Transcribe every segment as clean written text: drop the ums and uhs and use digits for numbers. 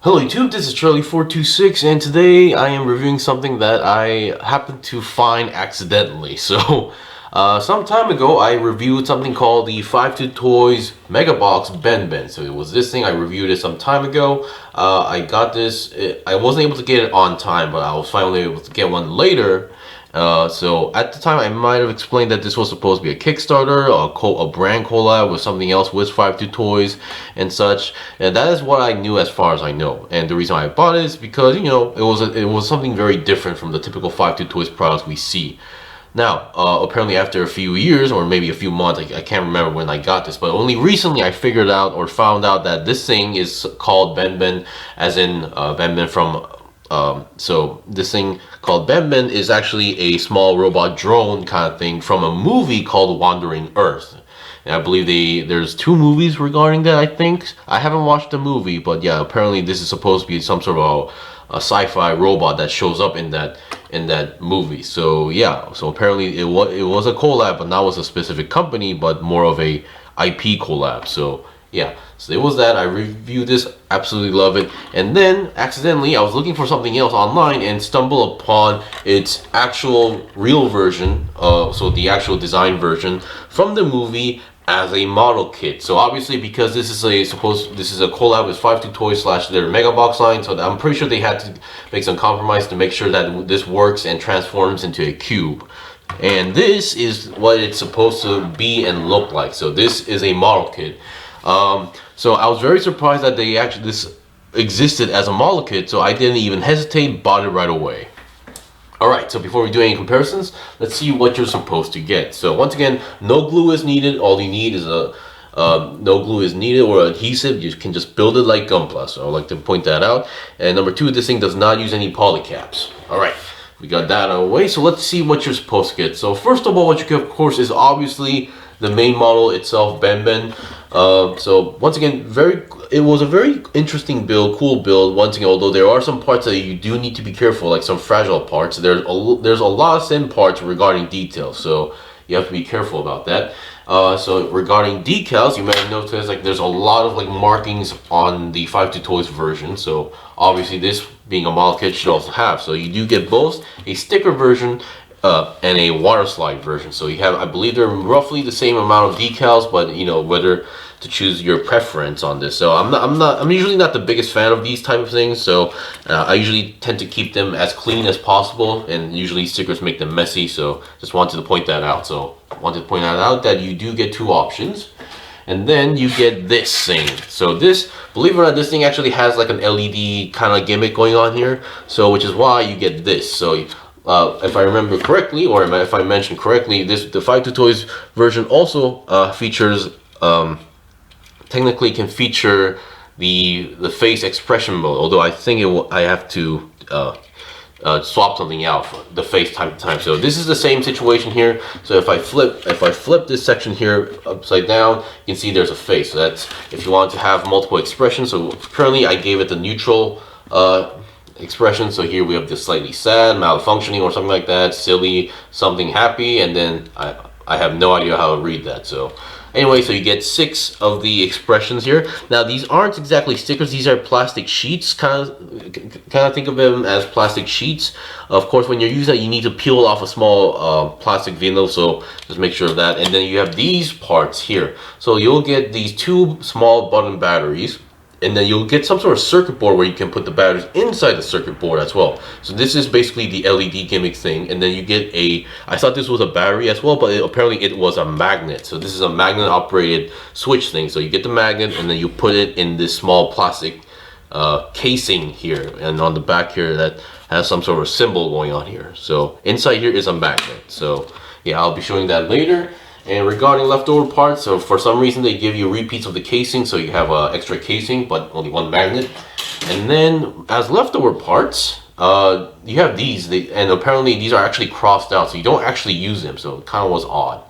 Hello YouTube, this is Charlie426 and today I am reviewing something that I happened to find accidentally. Some time ago I reviewed something called the 5 Toys Mega Box Ben Ben. So it was this thing, I reviewed it some time ago. I got this, I wasn't able to get it on time, but I was finally able to get one later. So at the time I might have explained that this was supposed to be a Kickstarter, a brand collab with something else with 5 Toys and such, and that is what I knew as far as I know. And the reason I bought it is because, you know, it was something very different from the typical 5 Toys products we see. Now, apparently after a few years, or maybe a few months, I can't remember when I got this, but only recently I figured out or found out that this thing is called Ben Ben, as in Ben Ben from so this thing called Ben Ben is actually a small robot drone kind of thing from a movie called Wandering Earth. And I believe there's 2 movies regarding that, I think. I haven't watched the movie, but yeah, apparently this is supposed to be some sort of a sci-fi robot that shows up in that movie. So yeah, so apparently it was a collab, but not with a specific company, but more of a IP collab. So yeah, so it was that. I reviewed this, absolutely love it, and then accidentally I was looking for something else online and stumbled upon its actual real version, so the actual design version from the movie as a model kit. So obviously, because this is a collab with 5 Toys / their Mega Box line, so I'm pretty sure they had to make some compromise to make sure that this works and transforms into a cube. And this is what it's supposed to be and look like. So this is a model kit. So I was very surprised that this existed as a model kit, so I didn't even hesitate, bought it right away. Alright, so before we do any comparisons, let's see what you're supposed to get. So once again, no glue is needed. All you need is no glue is needed or adhesive. You can just build it like Gunpla, so I'd like to point that out. And number 2, this thing does not use any polycaps. Alright, we got that out of the way, so let's see what you're supposed to get. So first of all, what you get, of course, is obviously the main model itself, Ben Ben. So once again, it was a very interesting build, cool build. Once again, although there are some parts that you do need to be careful, like some fragile parts. There's a lot of thin parts regarding details, so you have to be careful about that. So regarding decals, you might have noticed like there's a lot of like markings on the 5 Toys version. So obviously, this being a model kit should also have. So you do get both a sticker version and a water slide version. So you have, I believe they're roughly the same amount of decals, but you know whether to choose your preference on this. So I'm usually not the biggest fan of these type of things. So I usually tend to keep them as clean as possible, and usually stickers make them messy. So just wanted to point that out. So wanted to point out that you do get 2 options. And then you get this thing. So this, believe it or not, this thing actually has like an LED kind of gimmick going on here. So which is why you get this. So if I remember correctly, or if I mentioned correctly, the 5 Toys version also features, technically can feature the face expression mode. Although I think I have to swap something out for the face time. So this is the same situation here. So if I flip this section here upside down, you can see there's a face. So that's if you want to have multiple expressions. So currently I gave it the neutral expression. So here we have this slightly sad, malfunctioning, or something like that, silly, something happy, and then I have no idea how to read that. So anyway, so you get 6 of the expressions here. Now these aren't exactly stickers, these are plastic sheets. Kind of think of them as plastic sheets. Of course, when you're using it, you need to peel off a small plastic vinyl, so just make sure of that. And then you have these parts here. So you'll get these 2 small button batteries, and then you'll get some sort of circuit board where you can put the batteries inside the circuit board as well. So this is basically the LED gimmick thing. And then you get I thought this was a battery as well, but apparently it was a magnet. So this is a magnet operated switch thing. So you get the magnet and then you put it in this small plastic casing here. And on the back here that has some sort of symbol going on here. So inside here is a magnet. So yeah, I'll be showing that later. And regarding leftover parts, so for some reason they give you repeats of the casing, so you have extra casing, but only 1 magnet. And then as leftover parts, you have these, and apparently these are actually crossed out, so you don't actually use them, so it kind of was odd.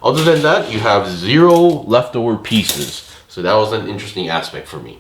Other than that, you have 0 leftover pieces, so that was an interesting aspect for me.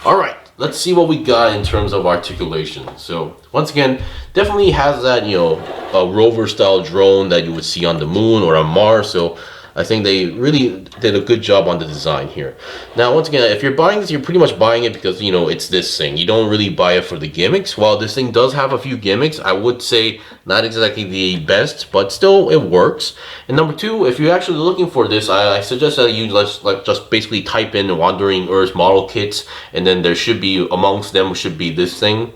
Alright, let's see what we got in terms of articulation. So once again, definitely has that, you know, a rover style drone that you would see on the moon or on Mars. So I think they really did a good job on the design here. Now, once again, if you're buying this, you're pretty much buying it because, you know, it's this thing. You don't really buy it for the gimmicks. While this thing does have a few gimmicks, I would say not exactly the best, but still it works. And number two, if you're actually looking for this, I suggest that you just basically type in Wandering Earth model kits, and then there should be, amongst them should be this thing.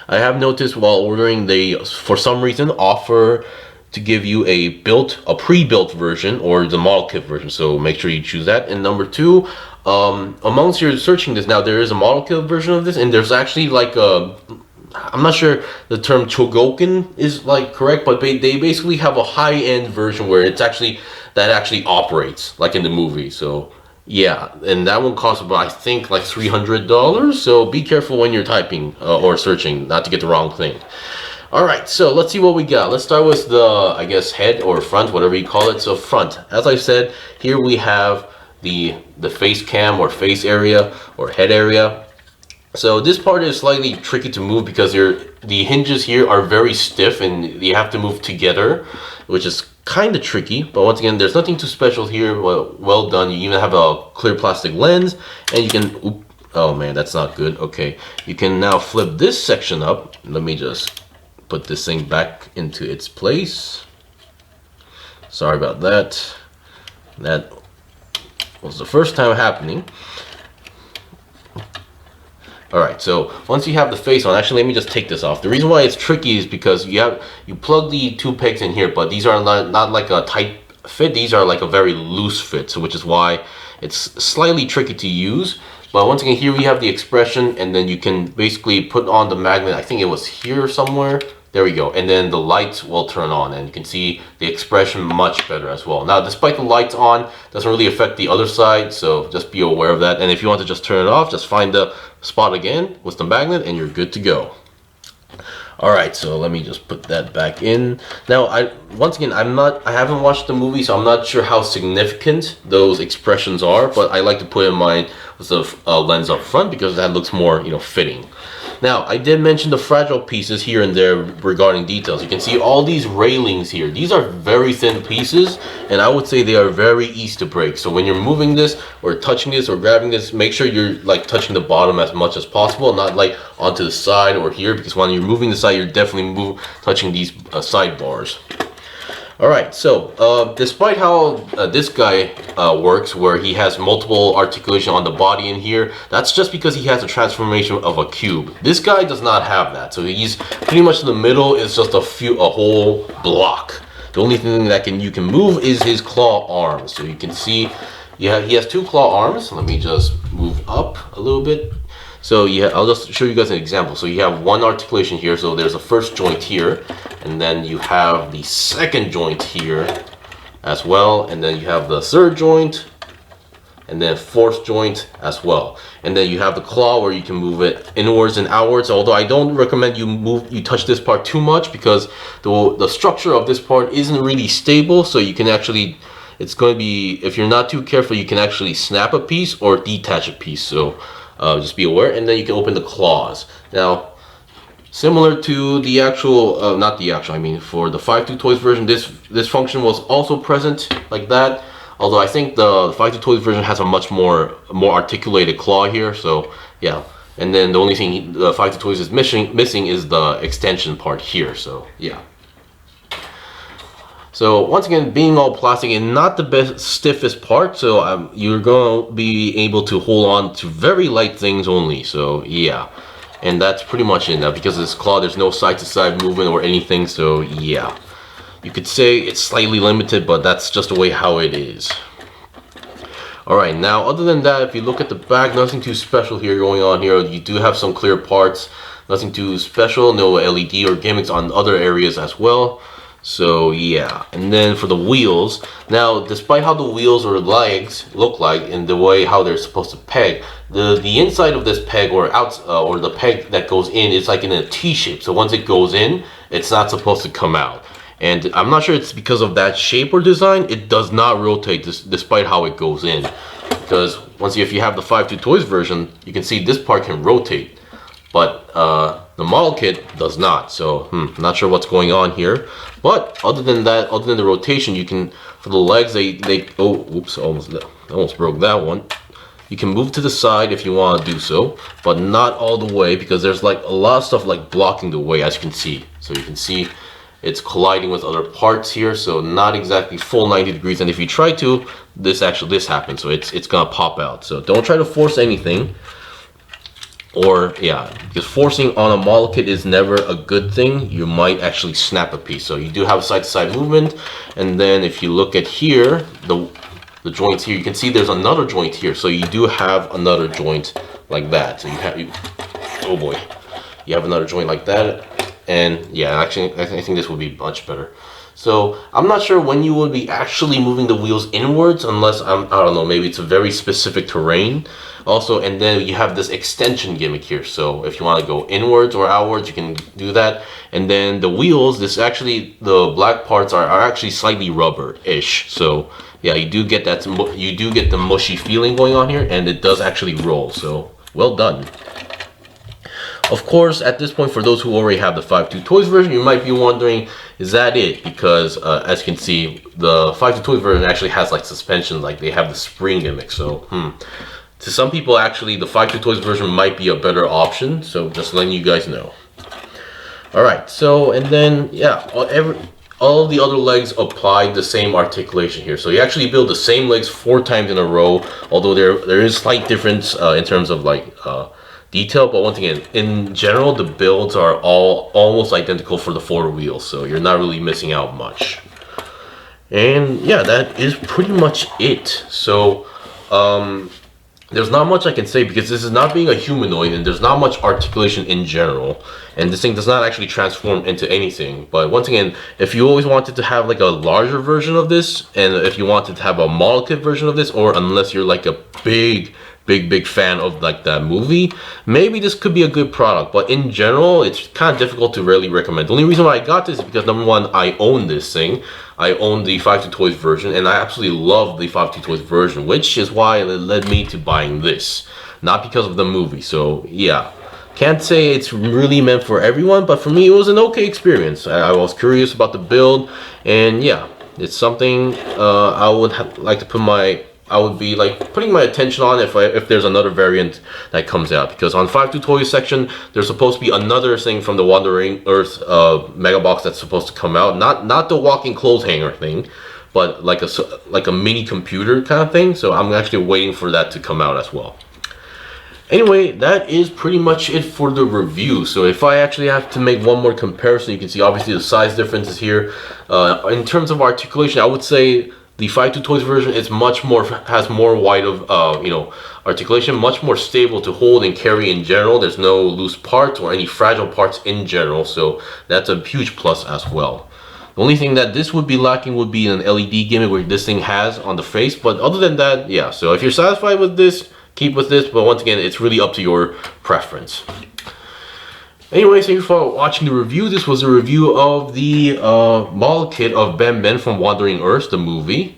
I have noticed while ordering, they for some reason offer to give you a pre-built version or the model kit version, so make sure you choose that. And number two, amongst your searching this, now there is a model kit version of this, and there's actually like a, I'm not sure the term Chogokin is like correct, but they basically have a high-end version where it's actually operates like in the movie. So yeah, and that one costs about, I think, like $300. So be careful when you're typing or searching, not to get the wrong thing. All right, so let's see what we got. Let's start with the, I guess, head or front, whatever you call it. So front, as I said, here we have the face cam or face area or head area. So this part is slightly tricky to move because the hinges here are very stiff and you have to move together, which is kind of tricky. But once again, there's nothing too special here. Well done. You even have a clear plastic lens, and you can, oh man, that's not good. Okay, you can now flip this section up. Let me just put this thing back into its place. Sorry about that. That was the first time happening. Alright, so once you have the face on, actually let me just take this off. The reason why it's tricky is because you plug the two pegs in here, but these are not like a tight fit, these are like a very loose fit, so which is why it's slightly tricky to use. But once again, here we have the expression, and then you can basically put on the magnet. I think it was here somewhere. There we go. And then the lights will turn on, and you can see the expression much better as well. Now, despite the lights on, doesn't really affect the other side, so just be aware of that. And if you want to just turn it off, just find the spot again with the magnet, and you're good to go. Alright, so let me just put that back in. Now, once again, I haven't watched the movie, so I'm not sure how significant those expressions are, but I like to put in mind with the lens up front because that looks more, you know, fitting. Now, I did mention the fragile pieces here and there regarding details. You can see all these railings here. These are very thin pieces, and I would say they are very easy to break. So when you're moving this or touching this or grabbing this, make sure you're like touching the bottom as much as possible, not like onto the side or here, because when you're moving the side, you're definitely touching these sidebars. Alright, so despite how this guy works, where he has multiple articulation on the body in here, that's just because he has a transformation of a cube. This guy does not have that, so he's pretty much in the middle is just a whole block. The only thing that you can move is his claw arms. So you can see he has two claw arms. Let me just move up a little bit. So yeah, I'll just show you guys an example. So you have one articulation here, so there's a first joint here, and then you have the second joint here as well, and then you have the third joint, and then fourth joint as well. And then you have the claw where you can move it inwards and outwards, although I don't recommend you touch this part too much because the structure of this part isn't really stable, so you can actually, it's going to be, if you're not too careful, you can actually snap a piece or detach a piece. So just be aware, and then you can open the claws. Now, similar to the actual, not the actual, I mean for the 5-2 Toys version, this function was also present like that. Although I think the 5-2 Toys version has a much more articulated claw here. So yeah, and then the only thing the 5-2 Toys is missing is the extension part here. So yeah. So once again, being all plastic and not the stiffest part, so you're going to be able to hold on to very light things only. So yeah, and that's pretty much it. Now, because of this claw, there's no side-to-side movement or anything. So yeah, you could say it's slightly limited, but that's just the way how it is. Alright, now other than that, if you look at the back, nothing too special here going on here. You do have some clear parts, nothing too special, no LED or gimmicks on other areas as well. So yeah, and then for the wheels, now despite how the wheels or legs look like in the way how they're supposed to peg, the inside of this peg or the peg that goes in is like in a T shape. So once it goes in, it's not supposed to come out. And I'm not sure it's because of that shape or design, it does not rotate despite how it goes in. Because if you have the 5-2 Toys version, you can see this part can rotate. But The model kit does not. So not sure what's going on here. But other than that, other than the rotation, you can, for the legs, they oh, oops, almost broke that one. You can move to the side if you want to do so, but not all the way, because there's like a lot of stuff like blocking the way, as you can see. So you can see it's colliding with other parts here, so not exactly full 90 degrees. And if you try to, this happens, so it's gonna pop out. So don't try to force anything, or yeah, because forcing on a model kit is never a good thing. You might actually snap a piece. So you do have side-to-side movement, and then if you look at here, the joints here, you can see there's another joint here. So you do have another joint like that. So oh boy, you have another joint like that. And yeah, actually, I think this would be much better. So I'm not sure when you would be actually moving the wheels inwards, unless I don't know, maybe it's a very specific terrain. Also, and then you have this extension gimmick here. So if you want to go inwards or outwards, you can do that. And then the wheels, the black parts are actually slightly rubber-ish. So yeah, you do get the mushy feeling going on here, and it does actually roll. So well done. Of course, at this point, for those who already have the 5.2 Toys version, you might be wondering, is that it? Because as you can see, the 5.2 Toys version actually has like suspension, like they have the spring gimmick. So to some people, actually, the 5.2 Toys version might be a better option. So just letting you guys know. All right. So and then yeah, all of the other legs apply the same articulation here. So you actually build the same legs 4 times in a row. Although there is slight difference in terms of like detail, but once again, in general, the builds are all almost identical for the 4 wheels. So you're not really missing out much. And yeah, that is pretty much it. So there's not much I can say, because this is not being a humanoid, and there's not much articulation in general, and this thing does not actually transform into anything. But once again, if you always wanted to have like a larger version of this, and if you wanted to have a model kit version of this, or unless you're like a big fan of like that movie, maybe this could be a good product. But in general, it's kind of difficult to really recommend. The only reason why I got this is because, number one, I own this thing. I own the 5.2 Toys version, and I absolutely love the 5.2 Toys version, which is why it led me to buying this, not because of the movie. So yeah, can't say it's really meant for everyone, but for me, it was an okay experience. I was curious about the build, and yeah, it's something I would like to I would be like putting my attention on if there's another variant that comes out, because on 5.2 Toys section, there's supposed to be another thing from the Wandering Earth Mega Box that's supposed to come out. Not the walking clothes hanger thing, but like a mini computer kind of thing. So I'm actually waiting for that to come out as well. Anyway, that is pretty much it for the review. So if I actually have to make one more comparison, you can see obviously the size differences here. In terms of articulation, I would say the 5.2 Toys version is has more wide of articulation, much more stable to hold and carry in general. There's no loose parts or any fragile parts in general, so that's a huge plus as well. The only thing that this would be lacking would be an LED gimmick where this thing has on the face, but other than that, yeah. So if you're satisfied with this, keep with this, but once again, it's really up to your preference. Anyway, thank you for watching the review. This was a review of the model kit of Ben Ben from Wandering Earth, the movie.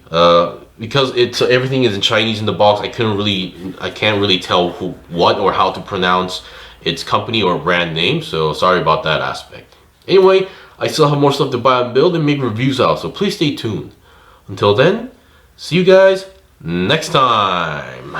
Because everything is in Chinese in the box, I can't really tell what or how to pronounce its company or brand name. So sorry about that aspect. Anyway, I still have more stuff to buy and build and make reviews out, so please stay tuned. Until then, see you guys next time.